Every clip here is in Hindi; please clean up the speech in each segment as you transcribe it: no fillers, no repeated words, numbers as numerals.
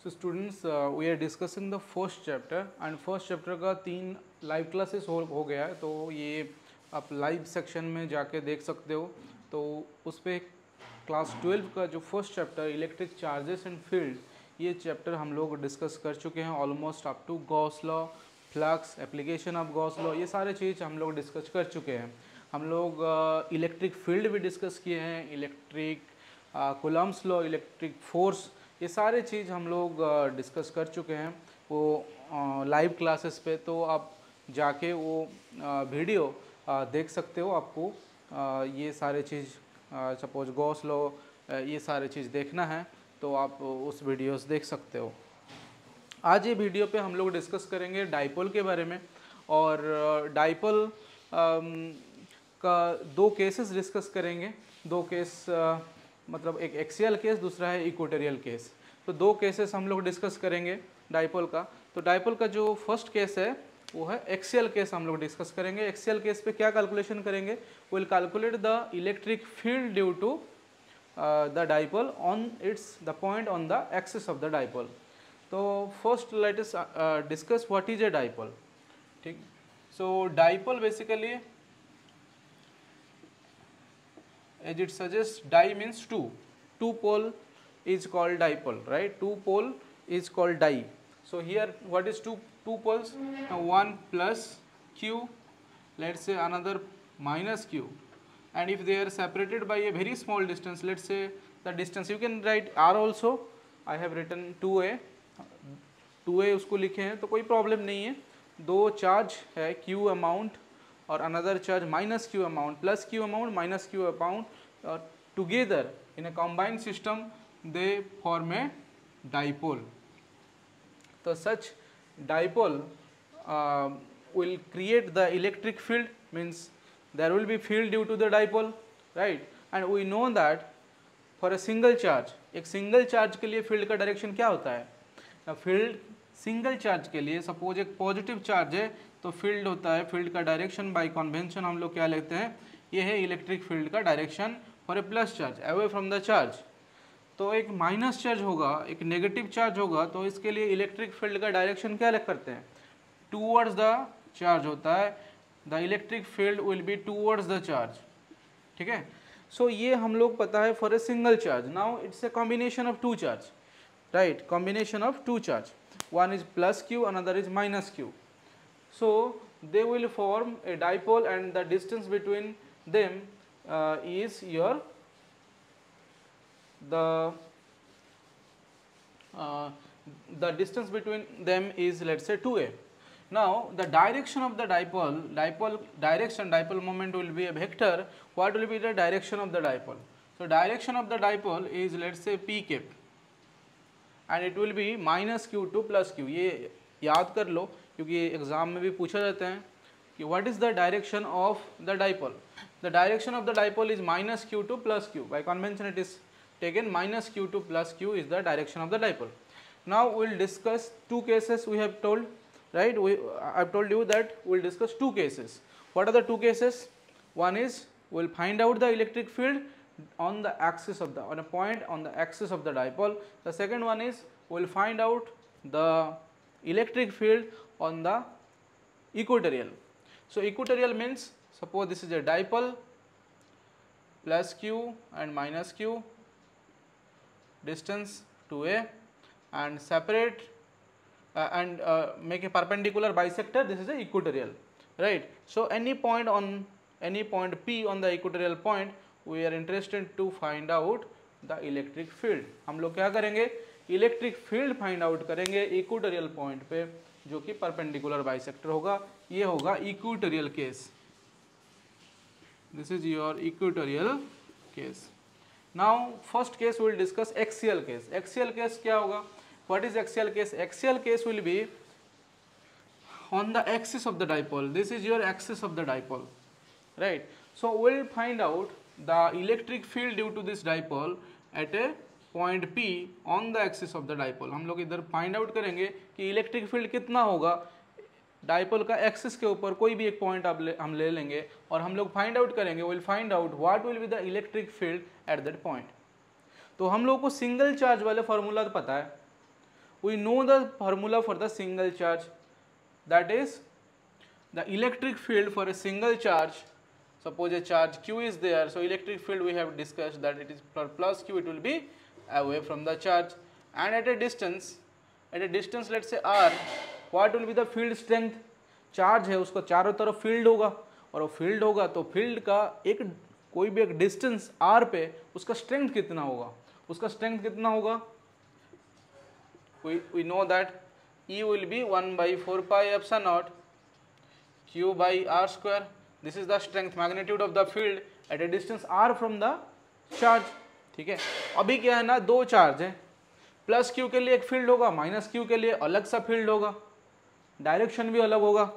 So students, we are discussing the first chapter and first chapter का 3 लाइव क्लासेस हो गया है, तो ये आप लाइव सेक्शन में जाके देख सकते हो। तो उस पर क्लास 12 का जो first chapter electric charges and field, ये चैप्टर हम लोग डिस्कस कर चुके हैं almost up to Gauss law, flux, application of Gauss law, ये सारे चीज़ हम लोग डिस्कस कर चुके हैं। हम लोग इलेक्ट्रिक फील्ड भी डिस्कस किए हैं, electric Coulomb's law, electric force, ये सारे चीज़ हम लोग डिस्कस कर चुके हैं वो लाइव क्लासेस पे। तो आप जाके वो वीडियो देख सकते हो। आपको ये सारे चीज़ सपोज गॉस लॉ, ये सारे चीज़ देखना है तो आप उस वीडियोस देख सकते हो। आज ये वीडियो पे हम लोग डिस्कस करेंगे डाइपोल के बारे में, और डाइपोल का दो केसेस डिस्कस करेंगे। दो केस मतलब एक एक्सियल केस, दूसरा है इक्वेटोरियल केस। तो दो केसेस हम लोग डिस्कस करेंगे डाइपोल का। तो डाइपोल का जो फर्स्ट केस है वो है एक्सियल केस, हम लोग डिस्कस करेंगे। एक्सियल केस पे क्या कैलकुलेशन करेंगे? Will calculate the electric field due to the dipole on its the point on the axis of the dipole. तो first let us discuss what is a dipole. ठीक, so dipole basically as it suggests, di means two pole is called dipole, right? Two pole is called di. So here what is two poles? Now one plus q, let's say another minus q, and if they are separated by a very small distance, let's say the distance, you can write r also. I have written 2a उसको लिखे हैं तो कोई प्रॉब्लम नहीं है। दो चार्ज है q अमाउंट और another charge minus Q amount, plus Q amount, minus Q amount, together in a combined system they form a dipole. तो सच dipole will create the electric field, means there will be field due to the dipole, right? And we know that for a single charge, एक सिंगल चार्ज के लिए फील्ड का डायरेक्शन क्या होता है? फील्ड सिंगल चार्ज के लिए, सपोज एक पॉजिटिव चार्ज है तो फील्ड होता है, फील्ड का डायरेक्शन बाय कन्वेंशन हम लोग क्या लेते हैं? ये है इलेक्ट्रिक फील्ड का direction for a plus charge away from the charge. तो एक माइनस चार्ज होगा, एक नेगेटिव चार्ज होगा, तो इसके लिए इलेक्ट्रिक फील्ड का डायरेक्शन क्या करते हैं? टूवर्ड्स द चार्ज होता है। The electric field will be towards the charge. ठीक है, सो ये हम लोग पता है for a single charge. Now it's a combination of two charge, right? Combination of two charge, one is plus q, another is minus q, so they will form a dipole, and the distance between them is your the distance between them is, let's say, 2a. Now the direction of the dipole direction, dipole moment will be a vector. What will be the direction of the dipole? So direction of the dipole is, let's say, p cap, and it will be minus q to plus q. ये याद कर लो क्योंकि एग्जाम में भी पूछा जाता है कि what is the direction of the dipole. The direction of the dipole is minus q to plus q. By convention it is taken minus q to plus q is the direction of the dipole. Now we will discuss two cases we have told, right? I have told you that we will discuss two cases. What are the two cases? One is we will find out the electric field on the axis of the, on a point on the axis of the dipole. The second one is we will find out the electric field on the equatorial. So equatorial means, suppose this is a dipole, plus q and minus q, distance 2a, and separate and make a perpendicular bisector. This is a equatorial, right? So any point on any point P on the equatorial point, we are interested to find out the electric field. हम लोग क्या करेंगे? इलेक्ट्रिक फील्ड फाइंड आउट करेंगे इक्वेटोरियल पॉइंट पे जो कि परपेंडिकुलर बाइसेक्टर होगा। ये होगा equatorial case. This is your equatorial case. Now first case will discuss axial case. Axial case क्या होगा? What is axial case? Axial case will be on the axis of the dipole. This is your axis of the dipole, right? So we will find out the electric field due to this dipole at a point P on the axis of the dipole. हम लोग इधर फाइंड आउट करेंगे कि इलेक्ट्रिक फील्ड कितना होगा डाइपोल का एक्सिस के ऊपर। कोई भी एक पॉइंट हम ले लेंगे और हम लोग फाइंड आउट करेंगे, will find out what will be the electric field at that point. तो हम लोग को सिंगल चार्ज वाले फॉर्मूला तो पता है, we know the formula for the single charge, that is the electric field for a single charge. Suppose a charge q is there, so electric field we have discussed that it is for plus q, it will be away from the charge, and at a distance let's say r, what will be the field strength? Charge है उसका चारों तरफ फील्ड होगा, और वो फील्ड होगा तो फील्ड का एक कोई भी एक डिस्टेंस r पे उसका स्ट्रेंथ कितना होगा? उसका स्ट्रेंथ कितना होगा? we know that E will be 1 by 4 pi epsilon naught q by r square. This is the strength, magnitude of the field at a distance r from the charge. ठीक है, अभी क्या है ना, दो चार्ज है, प्लस q के लिए एक फील्ड होगा, माइनस q के लिए अलग सा फील्ड होगा, डायरेक्शन भी अलग होगा.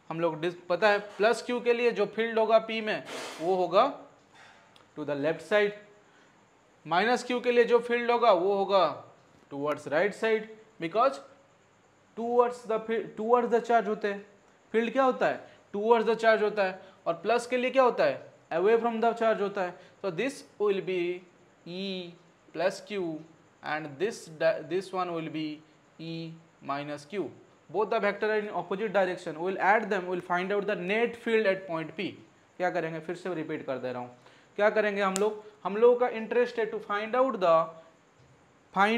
हम लोग पता है प्लस q के लिए जो फील्ड होगा p में वो होगा to the left side, minus q के लिए जो फील्ड होगा वो होगा towards right side, because towards the charge होते हैं. फील्ड क्या होता है? टूवर्ड्स द चार्ज होता है, और प्लस के लिए क्या होता है? अवे फ्रॉम द चार्ज होता है. तो this will be E plus q and this one will be E minus q. Both the vector are in opposite direction. We will add them. We will find out the net field at point P. क्या करेंगे? फिर से रिपीट कर दे रहा हूँ. क्या करेंगे हम लोगों का इंटरेस्ट है to find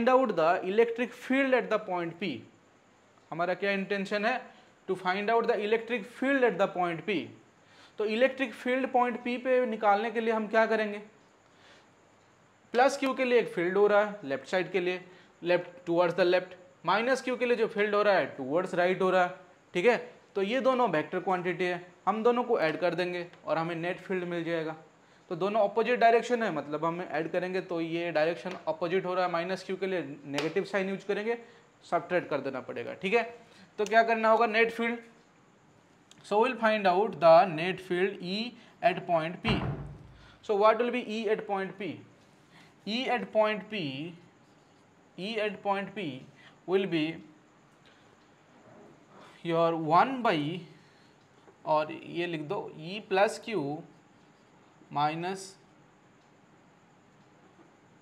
out the electric field at the point P. हमारा क्या इंटेंशन है? To find out the electric field at the point P. तो इलेक्ट्रिक फील्ड पॉइंट P पे निकालने के लिए हम क्या करेंगे? प्लस q के लिए एक फील्ड हो रहा है लेफ्ट साइड के लिए, left towards the left, minus q के लिए जो फील्ड हो रहा है टूवर्ड्स राइट हो रहा है. ठीक है, तो ये दोनों वेक्टर क्वांटिटी है, हम दोनों को ऐड कर देंगे और हमें नेट फील्ड मिल जाएगा. तो दोनों ऑपोजिट डायरेक्शन है, मतलब हमें ऐड करेंगे तो ये डायरेक्शन ऑपोजिट हो रहा है, माइनस q के लिए नेगेटिव साइन यूज करेंगे, सब्ट्रैक्ट कर देना पड़ेगा. ठीक है, तो क्या करना होगा? Net field. So will find out the net field E at point P. So what will be E at point P? E at point P will be your 1 by, और ये लिख दो E plus Q minus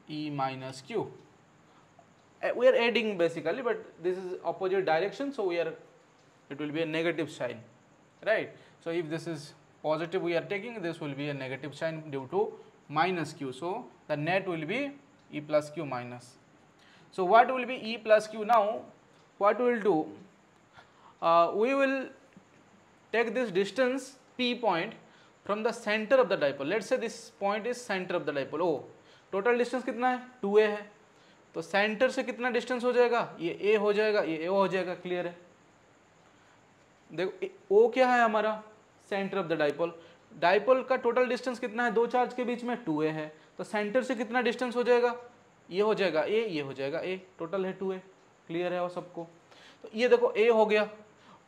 E minus Q. We are adding basically, but this is opposite direction, so it will be a negative sign, right? So if this is positive we are taking, this will be a negative sign due to minus q. So the net will be E plus q minus. So what will be E plus q? Now what we will do, we will take this distance P point from the center of the dipole. Let's say this point is center of the dipole. O total distance कितना है? 2a है. तो सेंटर से कितना डिस्टेंस हो जाएगा? ये a हो जाएगा, ये a हो जाएगा. क्लियर है? देखो o क्या है हमारा? Centre of the dipole. Dipole का टोटल डिस्टेंस कितना है? दो चार्ज के बीच में 2a है. तो सेंटर से कितना डिस्टेंस हो जाएगा? ये हो जाएगा a, ये हो जाएगा a. टोटल है 2a. क्लियर है वो सबको? तो ये देखो a हो गया.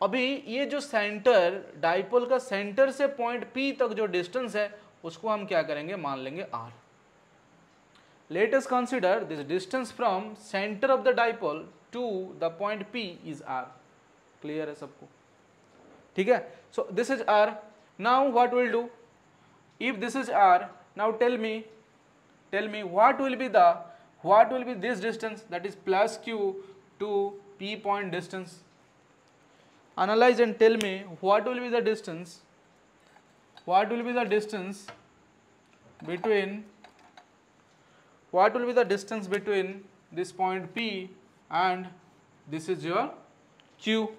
अभी ये जो सेंटर, डाइपोल का सेंटर से पॉइंट P तक जो डिस्टेंस है उसको हम क्या करेंगे? मान लेंगे r. Let us consider this distance from center of the dipole to the point P is r. Clear है सबको? ठीक है? So this is r. Now what we'll do? If this is r, now tell me what will be this distance, that is plus q to P point distance. Analyze and tell me what will be the distance. What will be the distance between this point P and this is your Q.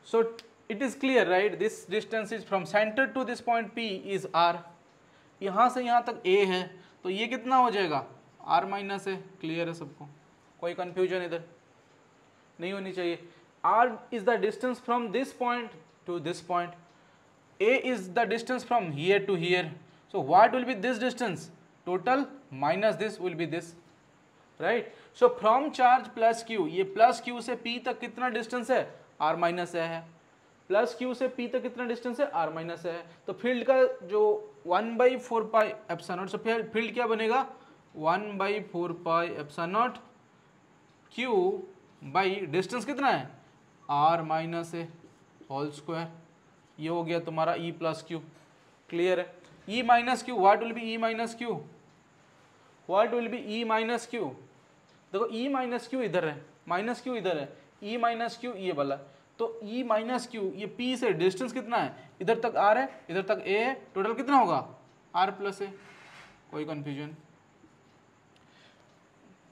So it is clear, right? This distance is from center to this point P is r. यहाँ से यहाँ तक a है, तो ये कितना हो जाएगा? r माइनस है. क्लियर है सबको? कोई कंफ्यूजन इधर नहीं होनी चाहिए. r is the distance from this point to this point. a is the distance from here to here. So what will be this distance? Total minus this will be this, right? So from charge plus q, ये plus q से p तक कितना distance है? r minus है. प्लस q से p तक कितना डिस्टेंस है? r माइनस है. तो फील्ड का जो 1/4 पाई एप्सिलॉन नॉट, फील्ड क्या बनेगा? 1/4 पाई epsilon not q by distance कितना है? r माइनस है होल स्क्वायर. ये हो गया तुम्हारा e प्लस q. क्लियर है? e minus q, what will be e minus q? What will be e minus q? देखो ई माइनस क्यू इधर है, माइनस क्यू इधर है, ई माइनस क्यू ये वाला, तो ई माइनस क्यू ये पी से डिस्टेंस कितना है, इधर तक आर है, इधर तक ए है, टोटल कितना होगा आर प्लस ए। कोई confusion?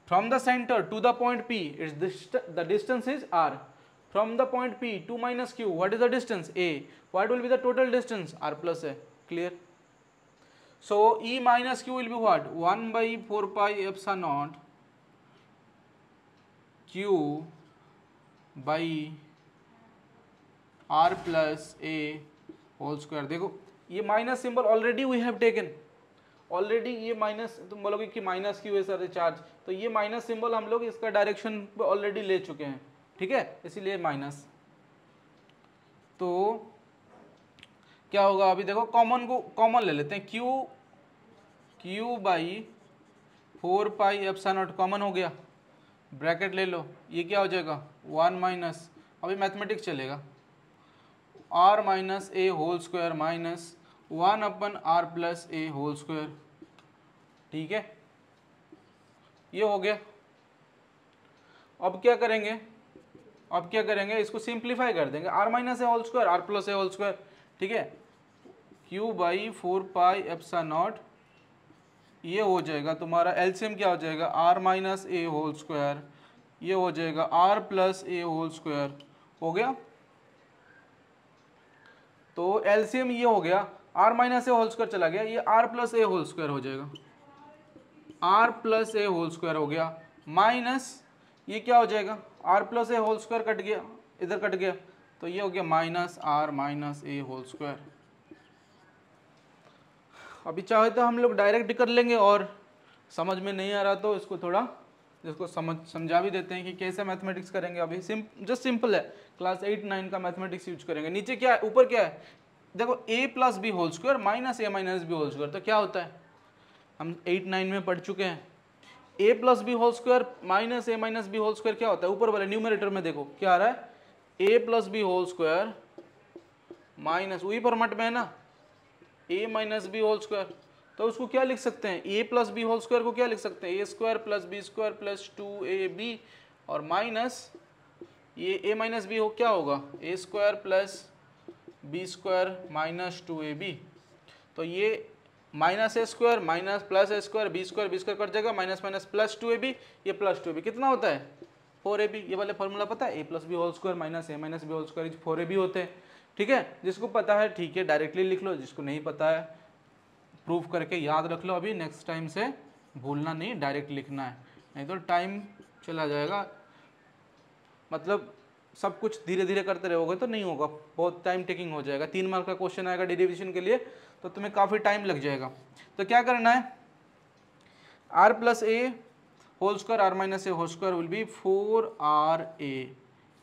From the centre to the point P it's the distance is R, from the point P to minus Q what is the distance A, what will be the total distance R plus A. Clear? So E minus Q will be what? 1 by 4 pi epsilon naught Q by R plus A whole square। देखो ये minus symbol already we have taken, already ये माइनस, तुम बोलोगे कि माइनस क्यू है सर चार्ज, तो ये माइनस सिंबल हम लोग इसका डायरेक्शन पे ऑलरेडी ले चुके हैं, ठीक है, इसीलिए माइनस। तो क्या होगा अभी देखो, कॉमन को कॉमन ले लेते हैं, Q by 4 pi epsilon not common हो गया, ब्रैकेट ले लो, ये क्या हो जाएगा 1 माइनस, अभी मैथमेटिक्स चलेगा, R minus A whole square minus 1 अपन R plus A whole square. ठीक है, ये हो गया। अब क्या करेंगे, अब क्या करेंगे, इसको सिंप्लीफाई कर देंगे, R minus A whole square R plus A whole square, ठीक है, Q by 4 pi epsilon naught, ये हो जाएगा तुम्हारा एलसीएम क्या हो जाएगा R minus A whole square, ये हो जाएगा R plus A whole square, हो गया। तो एलसीएम ये हो गया, R minus A whole square चला गया, ये R plus A whole square हो जाएगा, R plus A whole square हो गया, माइनस ये क्या हो जाएगा R plus A whole square cut गया, इधर कट गया, तो ये हो गया minus R minus A whole square. अभी चाहे तो हम लोग डायरेक्ट कर लेंगे, और समझ में नहीं आ रहा तो इसको थोड़ा इसको समझा भी देते हैं कि कैसे मैथमेटिक्स करेंगे। अभी जस्ट सिंपल है, क्लास 8-9 का मैथमेटिक्स यूज करेंगे। नीचे क्या है, ऊपर क्या है, देखो a plus B whole square minus A minus B whole square, तो क्या होता है, हम 8-9 में पढ़ चुके हैं, a plus B whole square minus A minus B whole square क्या होता है, ऊपर वाले न्यूमरेटर में देखो क्या आ रहा है, a plus B whole square minus, वही फॉर्मेट में है ना, a minus B whole square, तो उसको क्या लिख सकते हैं, a plus B whole square को क्या लिख सकते हैं, a square plus B square plus 2ab, और माइनस ये a माइनस बी हो क्या होगा, a square plus B square minus 2ab, तो ये minus A square minus plus A square B square cut जाएगा, माइनस माइनस प्लस 2ab, ये प्लस 2ab कितना होता है 4ab। ये वाले फॉर्मूला पता है, a plus B whole square minus A minus B whole square 4ab होते हैं, ठीक है। जिसको पता है ठीक है डायरेक्टली लिख लो, जिसको नहीं पता है प्रूफ करके याद रख लो, अभी नेक्स्ट टाइम से भूलना नहीं, डायरेक्ट लिखना है, नहीं तो टाइम चला जाएगा, मतलब सब कुछ धीरे धीरे करते रहोगे तो नहीं होगा, बहुत टाइम टेकिंग हो जाएगा। 3 मार्क का क्वेश्चन आएगा डेरिवेशन के लिए, तो तुम्हें काफ़ी टाइम लग जाएगा। तो क्या करना है, R plus A whole square R minus A whole square will be 4ra,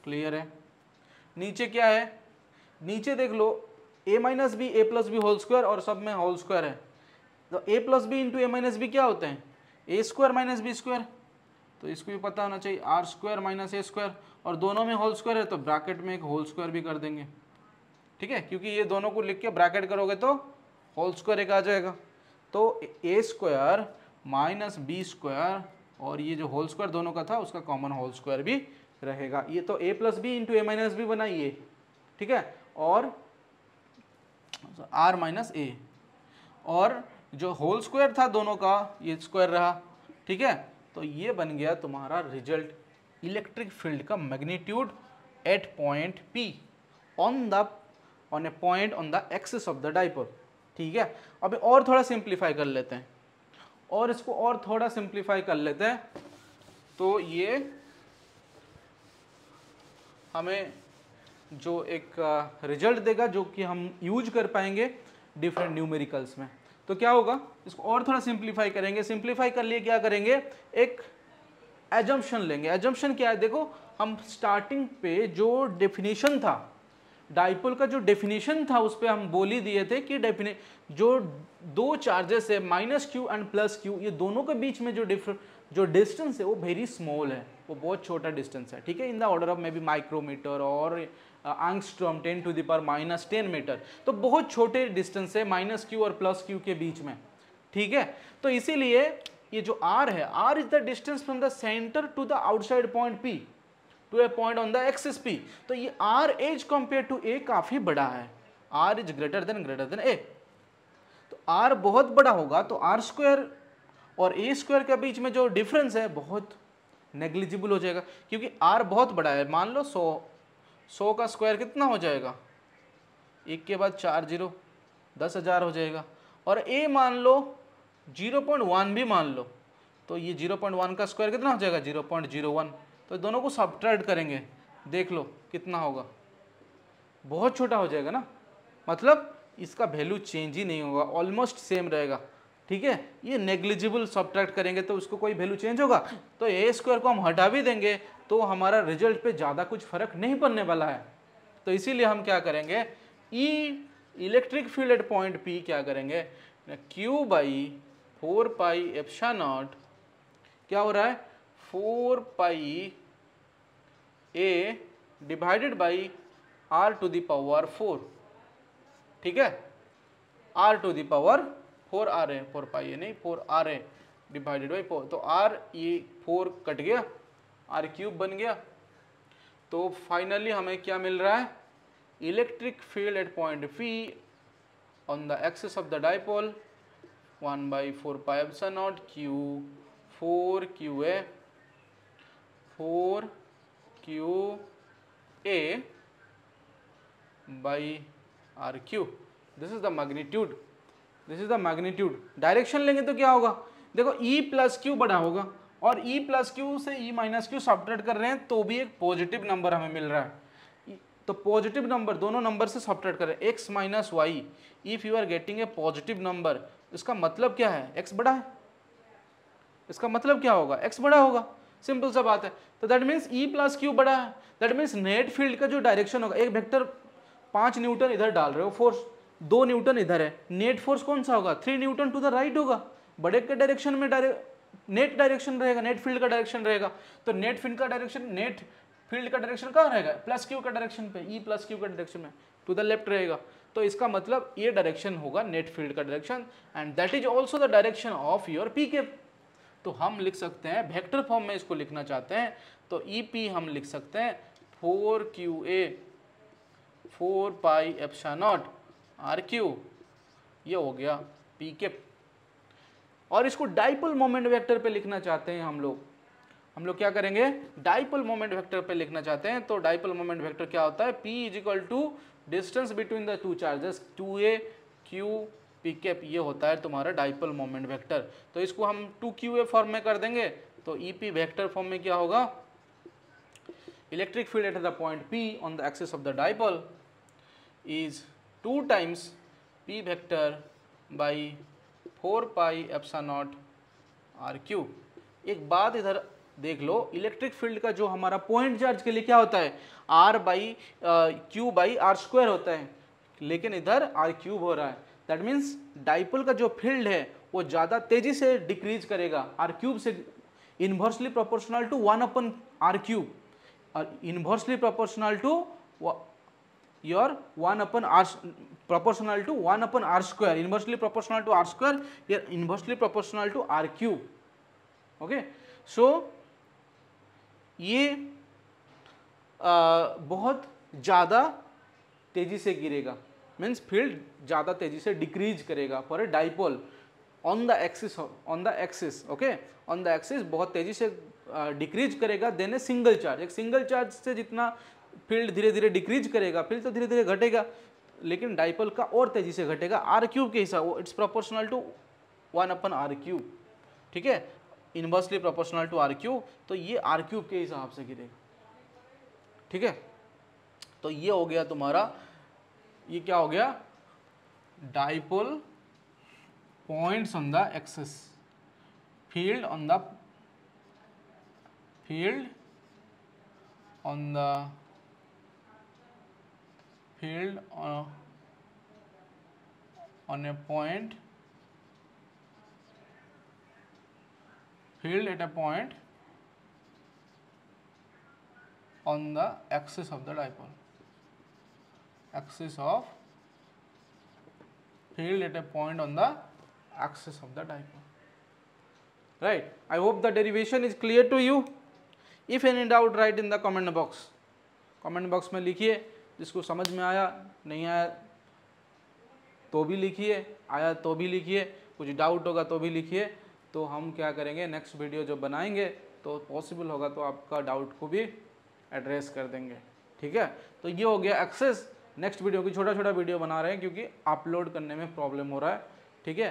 clear है। नीचे क्या है, नीचे देख लो a minus B A plus B whole square, और सब में होल स्क्वायर है, तो a plus B into A minus B क्या होते हैं, A square minus B square, तो इसको भी पता होना चाहिए, R square minus A square, और दोनों में होल स्क्वायर है तो ब्रैकेट में एक होल स्क्वायर भी कर देंगे, ठीक है, क्योंकि ये दोनों को लिख के ब्रैकेट करोगे तो होल स्क्वायर एक आ जाएगा, तो ए स्क्वायर माइनस बी स्क्वायर, और ये जो होल स्क्वायर दोनों का था उसका कॉमन होल स्क्वायर भी रहेगा। ये तो a plus B into A minus B बना ये, ठीक है, और r माइनस ए, और जो होल स्क्वायर था दोनों का ये स्क्वायर रहा, ठीक है। तो ये बन गया तुम्हारा रिजल्ट, इलेक्ट्रिक फील्ड का magnitude at point P on a point on the axis of the dipole, ठीक है। अभी और थोड़ा सिंप्लीफाई कर लेते हैं, और इसको और थोड़ा सिंप्लीफाई कर लेते हैं, तो ये हमें जो एक रिजल्ट देगा जो कि हम यूज कर पाएंगे डिफरेंट न्यूमेरिकल्स में। तो क्या होगा, इसको और थोड़ा सिंप्लीफाई करेंगे, सिंप्लीफाई कर लिए क्या करेंगे, एक एजम्पशन लेंगे। एजम्पशन क्या है, देखो हम स्टार्टिंग पे जो डेफिनेशन था डाइपोल का, जो डेफिनेशन था उस पर हम बोल ही दिए थे कि जो दो चार्जेस है minus Q and plus Q, ये दोनों के बीच में जो डिस्टेंस है वो वेरी स्मॉल है, वो बहुत छोटा डिस्टेंस है, ठीक है, in the order of may be micrometer और एंगस्ट्रॉम 10⁻10 मीटर, तो बहुत छोटे डिस्टेंस है माइनस क्यू और प्लस क्यू के बीच में, ठीक है। तो इसीलिए ये जो r है, r is the distance from the centre to the outside point p to a point on the axis p। तो ये r as compare to a काफी बड़ा है, r is greater than a। तो r बहुत बड़ा होगा तो r स्क्वायर और a स्क्वायर के बीच में जो डिफरेंस है बहुत नेग्लिजिबल हो जाएगा, क्योंकि r बहुत बड़ा है। मान लो 100 का स्क्वायर कितना हो जाएगा, 1 के बाद 4 जीरो 10,000 हो जाएगा। और a मान लो 0.1 भी मान लो, तो ये 0.1 का स्क्वायर कितना हो जाएगा 0.01। तो दोनों को सब्ट्रैक्ट करेंगे, देख लो कितना होगा, बहुत छोटा हो जाएगा ना, मतलब इसका वैल्यू चेंज ही नहीं होगा, ऑलमोस्ट सेम रहेगा। ठीक है, ये नेग्लिजिबल सब्ट्रैक्ट करेंगे तो उसको कोई वैल्यू चेंज होगा। तो ए स्क्वायर को हम हटा भी देंगे तो हमारा रिजल्ट पे ज़्यादा कुछ फर्क नहीं पड़ने वाला है। तो इसीलिए हम क्या करेंगे, ई electric field at point P क्या करेंगे, Q by 4 pi epsilon naught, क्या हो रहा है 4 pi a divided by r to the power 4। ठीक है, r टू द पावर 4 आ रहे हैं, 4 पाई नहीं 4 आ रहे हैं डिवाइडेड बाई 4। तो r ये 4 कट गया, r क्यूब बन गया। तो फाइनली हमें क्या मिल रहा है, electric field at point P on the axis of the dipole 1/4 pi epsilon not Q 4QA 4QA by RQ। This is the magnitude, this is the magnitude. Direction लेंगे तो क्या होगा, देखो E प्लस Q बड़ा होगा और E प्लस Q से E माइनस Q सब्ट्रैक्ट कर रहे हैं तो भी एक पॉजिटिव नंबर हमें मिल रहा है। तो पॉजिटिव नंबर दोनों नंबर से सब्ट्रैक्ट करें, x minus Y, if you are getting a positive number, इसका मतलब क्या है, x बड़ा है, इसका मतलब क्या होगा, x बड़ा होगा, सिंपल सा बात है। तो that means E plus Q बड़ा है, दैट मीन्स नेट फील्ड का जो डायरेक्शन होगा, एक वेक्टर 5 न्यूटन इधर डाल रहे हो फोर्स, 2 न्यूटन इधर है, नेट फोर्स कौन सा होगा 3 न्यूटन टू द राइट होगा, बड़े के डायरेक्शन में नेट डायरेक्शन रहेगा, नेट फील्ड का डायरेक्शन रहेगा। तो नेट फील्ड का डायरेक्शन कहाँ रहेगा, प्लस Q का डायरेक्शन पे, E प्लस Q का डायरेक्शन में टू द लेफ्ट रहेगा। तो इसका मतलब ये डायरेक्शन होगा नेट फील्ड का direction, and that is also the direction of your P cap. तो हम लिख सकते हैं वेक्टर फॉर्म में, इसको लिखना चाहते हैं तो EP हम लिख सकते हैं 4QA 4 pi epsilon not RQ, ये हो गया पी कैप। और इसको डाइपोल मोमेंट वेक्टर पे लिखना चाहते हैं हम लोग क्या करेंगे, डाइपोल मोमेंट वेक्टर पे लिखना चाहते हैं। तो डाइपोल मोमेंट वेक्टर क्या होता है, P is equal to distance between the two charges 2A Q P cap, ये होता है तुम्हारा डाइपोल मोमेंट वेक्टर। तो इसको हम 2QA फॉर्म में कर देंगे तो EP वेक्टर फॉर्म में क्या होगा, electric field at the point P on the axis of the dipole is 2 times P vector by 4 pi epsilon not RQ। एक बात इधर देख लो, इलेक्ट्रिक फील्ड का जो हमारा पॉइंट चार्ज के लिए क्या होता है, Q बाई R स्क्वायर होता है, लेकिन इधर R क्यूब हो रहा है। दैट मीन्स डाइपोल का जो फील्ड है वो ज़्यादा तेजी से डिक्रीज करेगा R क्यूब से, inversely proportional to 1/R cube, और inversely proportional to your 1/R proportional to 1/R square, inversely proportional to R square, here inversely proportional to R cube। okay, so ये बहुत ज़्यादा तेजी से गिरेगा, मीन्स फील्ड ज़्यादा तेजी से डिक्रीज करेगा for a dipole on the axis, okay, on the axis बहुत तेजी से डिक्रीज करेगा देन ए सिंगल चार्ज। एक सिंगल चार्ज से जितना फील्ड धीरे धीरे डिक्रीज करेगा, फील्ड तो धीरे धीरे घटेगा, लेकिन डाइपोल का और तेजी से घटेगा R क्यूब के हिसाब, it's proportional to 1/R cube. ठीक है, inversely proportional to R cube, तो ये R क्यूब के हिसाब से गिरेगा। ठीक है, तो ये हो गया तुम्हारा, ये क्या हो गया, dipole points on the axis, field on the field on a point, field at a point on the axis of the dipole, axis of field at a point on the axis of the dipole। right? I hope the derivation is clear to you. If any doubt, write in the comment box. comment box में लिखिए, जिसको समझ में आया, नहीं आया तो भी लिखिए, आया तो भी लिखिए, कुछ डाउट होगा तो भी लिखिए। तो हम क्या करेंगे, नेक्स्ट वीडियो जब बनाएंगे तो पॉसिबल होगा तो आपका डाउट को भी एड्रेस कर देंगे, ठीक है। तो ये हो गया एक्सेस। नेक्स्ट वीडियो की छोटा छोटा वीडियो बना रहे हैं क्योंकि अपलोड करने में प्रॉब्लम हो रहा है, ठीक है,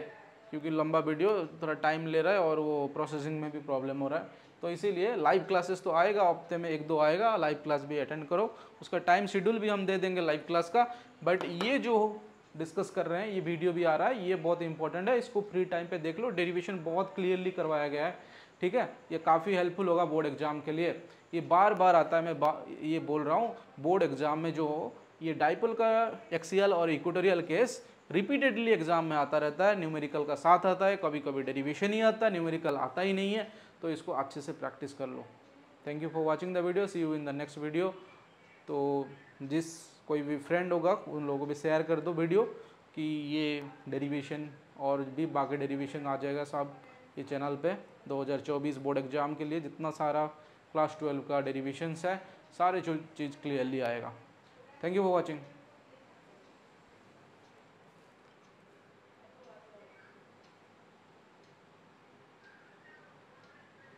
क्योंकि लंबा वीडियो थोड़ा टाइम ले रहा है और वो प्रोसेसिंग में भी प्रॉब्लम हो रहा है। तो इसीलिए लाइव क्लासेस तो आएगा, हफ्ते में 1-2 आएगा, लाइव क्लास भी अटेंड करो। उसका टाइम शेड्यूल भी हम दे देंगे लाइव क्लास का। बट ये जो डिस्कस कर रहे हैं, ये वीडियो भी आ रहा है, ये बहुत इंपॉर्टेंट है, इसको फ्री टाइम पे देख लो। डेरिवेशन बहुत क्लियरली करवाया गया है, ठीक है। ये काफ़ी हेल्पफुल होगा बोर्ड एग्जाम के लिए। ये बार बार आता है, मैं ये बोल रहा हूँ, बोर्ड एग्जाम में जो ये डाइपोल का एक्सियल और इक्वेटोरियल केस रिपीटेडली एग्जाम में आता रहता है। न्यूमेरिकल का साथ आता है, कभी कभी डेरिवेशन ही आता है, न्यूमेरिकल आता ही नहीं है। तो इसको अच्छे से प्रैक्टिस कर लो। Thank you for watching the video, see you in the next video. तो जिस कोई भी फ्रेंड होगा उन लोगों को भी शेयर कर दो वीडियो कि ये डेरिवेशन और भी बाकी डेरिवेशन आ जाएगा सब ये चैनल पे। 2024 बोर्ड एग्जाम के लिए जितना सारा क्लास 12 का डेरिवेशंस है, सारे चीज़ क्लियरली आएगा। Thank you for watching.